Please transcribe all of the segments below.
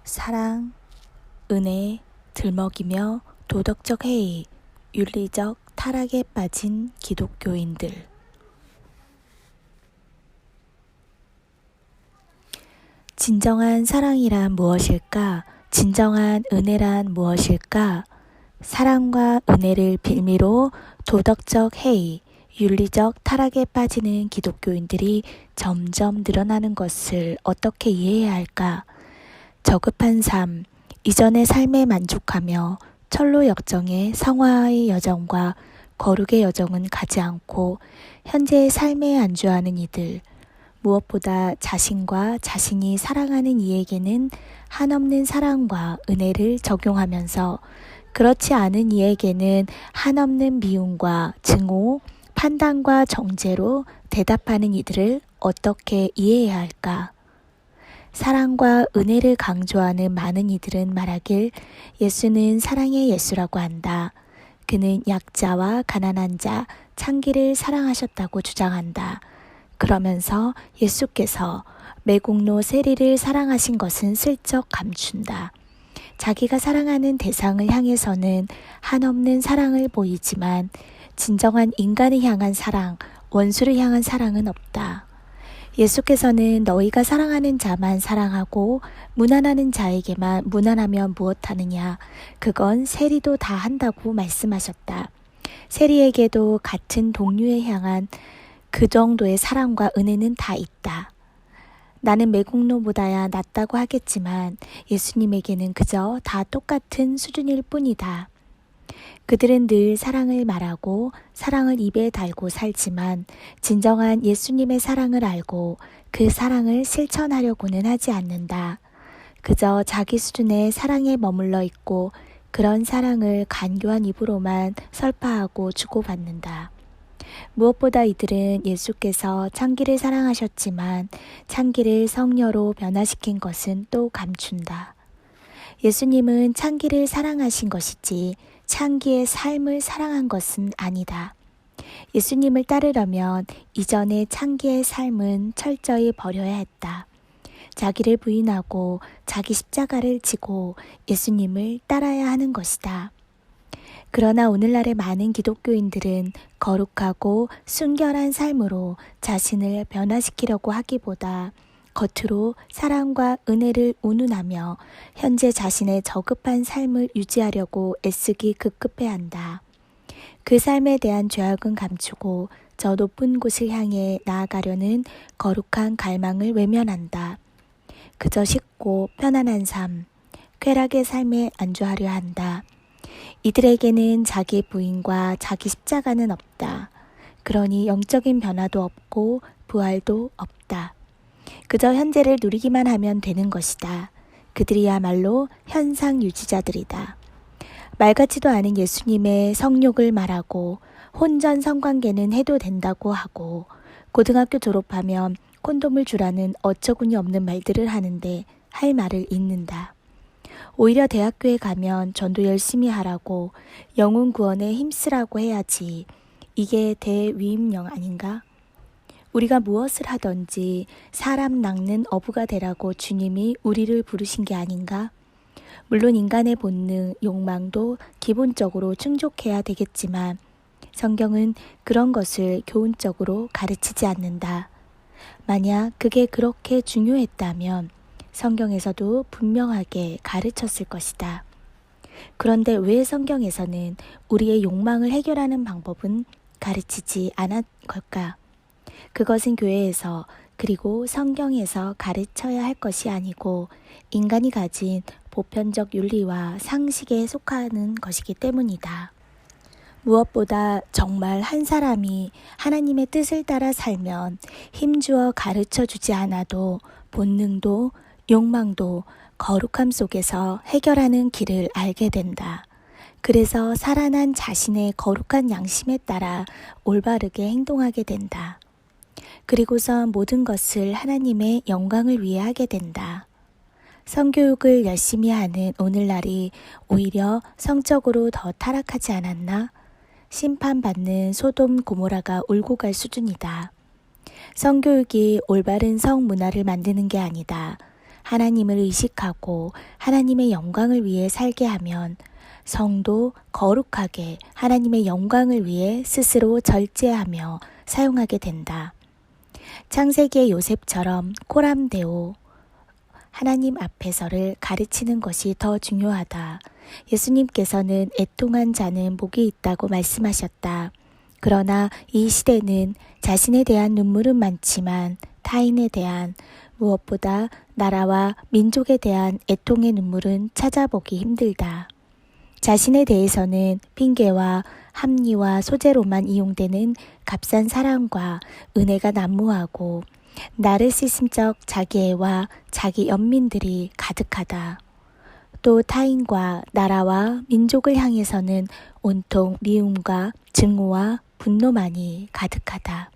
사랑, 은혜, 들먹이며 도덕적 해이, 윤리적 타락에 빠진 기독교인들. 진정한 사랑이란 무엇일까? 진정한 은혜란 무엇일까? 사랑과 은혜를 빌미로 도덕적 해이, 윤리적 타락에 빠지는 기독교인들이 점점 늘어나는 것을 어떻게 이해해야 할까? 저급한 삶, 이전의 삶에 만족하며 철로 역정의 성화의 여정과 거룩의 여정은 가지 않고 현재의 삶에 안주하는 이들, 무엇보다 자신과 자신이 사랑하는 이에게는 한없는 사랑과 은혜를 적용하면서 그렇지 않은 이에게는 한없는 미움과 증오, 판단과 정죄로 대답하는 이들을 어떻게 이해해야 할까? 사랑과 은혜를 강조하는 많은 이들은 말하길 예수는 사랑의 예수라고 한다. 그는 약자와 가난한 자, 창기를 사랑하셨다고 주장한다. 그러면서 예수께서 매국노 세리를 사랑하신 것은 슬쩍 감춘다. 자기가 사랑하는 대상을 향해서는 한없는 사랑을 보이지만 진정한 인간을 향한 사랑, 원수를 향한 사랑은 없다. 예수께서는 너희가 사랑하는 자만 사랑하고 무난하는 자에게만 무난하면 무엇하느냐. 그건 세리도 다 한다고 말씀하셨다. 세리에게도 같은 동료에 향한 그 정도의 사랑과 은혜는 다 있다. 나는 매국노보다야 낫다고 하겠지만 예수님에게는 그저 다 똑같은 수준일 뿐이다. 그들은 늘 사랑을 말하고 사랑을 입에 달고 살지만 진정한 예수님의 사랑을 알고 그 사랑을 실천하려고는 하지 않는다. 그저 자기 수준의 사랑에 머물러 있고 그런 사랑을 간교한 입으로만 설파하고 주고받는다. 무엇보다 이들은 예수께서 창기를 사랑하셨지만 창기를 성녀로 변화시킨 것은 또 감춘다. 예수님은 창기를 사랑하신 것이지 창기의 삶을 사랑한 것은 아니다. 예수님을 따르려면 이전의 창기의 삶은 철저히 버려야 했다. 자기를 부인하고 자기 십자가를 지고 예수님을 따라야 하는 것이다. 그러나 오늘날의 많은 기독교인들은 거룩하고 순결한 삶으로 자신을 변화시키려고 하기보다 겉으로 사랑과 은혜를 운운하며 현재 자신의 저급한 삶을 유지하려고 애쓰기 급급해한다. 그 삶에 대한 죄악은 감추고 저 높은 곳을 향해 나아가려는 거룩한 갈망을 외면한다. 그저 쉽고 편안한 삶, 쾌락의 삶에 안주하려 한다. 이들에게는 자기 부인과 자기 십자가는 없다. 그러니 영적인 변화도 없고 부활도 없다. 그저 현재를 누리기만 하면 되는 것이다. 그들이야말로 현상 유지자들이다. 말 같지도 않은 예수님의 성욕을 말하고 혼전 성관계는 해도 된다고 하고 고등학교 졸업하면 콘돔을 주라는 어처구니 없는 말들을 하는데 할 말을 잊는다. 오히려 대학교에 가면 전도 열심히 하라고 영혼 구원에 힘쓰라고 해야지. 이게 대위임령 아닌가? 우리가 무엇을 하든지 사람 낚는 어부가 되라고 주님이 우리를 부르신 게 아닌가? 물론 인간의 본능, 욕망도 기본적으로 충족해야 되겠지만 성경은 그런 것을 교훈적으로 가르치지 않는다. 만약 그게 그렇게 중요했다면 성경에서도 분명하게 가르쳤을 것이다. 그런데 왜 성경에서는 우리의 욕망을 해결하는 방법은 가르치지 않은 걸까? 그것은 교회에서 그리고 성경에서 가르쳐야 할 것이 아니고 인간이 가진 보편적 윤리와 상식에 속하는 것이기 때문이다. 무엇보다 정말 한 사람이 하나님의 뜻을 따라 살면 힘주어 가르쳐 주지 않아도 본능도 욕망도 거룩함 속에서 해결하는 길을 알게 된다. 그래서 살아난 자신의 거룩한 양심에 따라 올바르게 행동하게 된다. 그리고선 모든 것을 하나님의 영광을 위해 하게 된다. 성교육을 열심히 하는 오늘날이 오히려 성적으로 더 타락하지 않았나? 심판받는 소돔 고모라가 울고 갈 수준이다. 성교육이 올바른 성문화를 만드는 게 아니다. 하나님을 의식하고 하나님의 영광을 위해 살게 하면 성도 거룩하게 하나님의 영광을 위해 스스로 절제하며 사용하게 된다. 창세기의 요셉처럼 코람데오, 하나님 앞에서를 가르치는 것이 더 중요하다. 예수님께서는 애통한 자는 복이 있다고 말씀하셨다. 그러나 이 시대는 자신에 대한 눈물은 많지만 타인에 대한, 무엇보다 나라와 민족에 대한 애통의 눈물은 찾아보기 힘들다. 자신에 대해서는 핑계와 합리와 소재로만 이용되는 값싼 사랑과 은혜가 난무하고 나르시즘적 자기애와 자기 연민들이 가득하다. 또 타인과 나라와 민족을 향해서는 온통 미움과 증오와 분노만이 가득하다.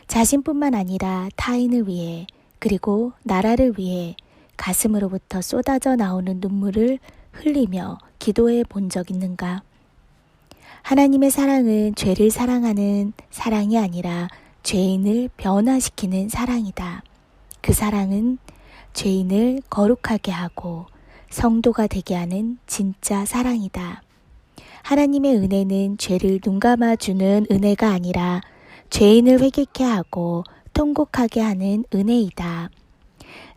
자신뿐만 아니라 타인을 위해 그리고 나라를 위해 가슴으로부터 쏟아져 나오는 눈물을 흘리며 기도해 본 적 있는가? 하나님의 사랑은 죄를 사랑하는 사랑이 아니라 죄인을 변화시키는 사랑이다. 그 사랑은 죄인을 거룩하게 하고 성도가 되게 하는 진짜 사랑이다. 하나님의 은혜는 죄를 눈감아주는 은혜가 아니라 죄인을 회개케 하고 통곡하게 하는 은혜이다.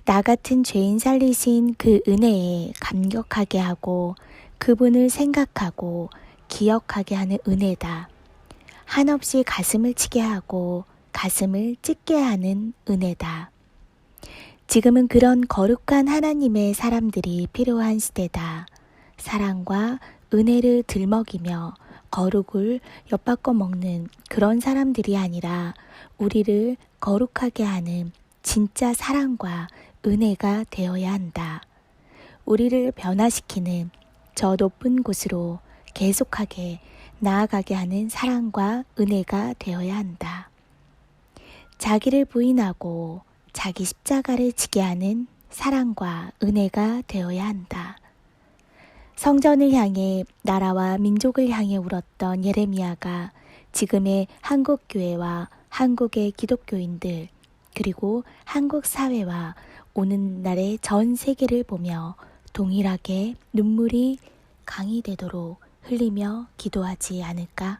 나 같은 죄인 살리신 그 은혜에 감격하게 하고 그분을 생각하고 기억하게 하는 은혜다. 한없이 가슴을 치게 하고 가슴을 찢게 하는 은혜다. 지금은 그런 거룩한 하나님의 사람들이 필요한 시대다. 사랑과 은혜를 들먹이며 거룩을 엿바꿔 먹는 그런 사람들이 아니라 우리를 거룩하게 하는 진짜 사랑과 은혜가 되어야 한다. 우리를 변화시키는 저 높은 곳으로 계속하게 나아가게 하는 사랑과 은혜가 되어야 한다. 자기를 부인하고 자기 십자가를 지게 하는 사랑과 은혜가 되어야 한다. 성전을 향해 나라와 민족을 향해 울었던 예레미야가 지금의 한국교회와 한국의 기독교인들 그리고 한국 사회와 오늘날의 전 세계를 보며 동일하게 눈물이 강이 되도록 흘리며 기도하지 않을까?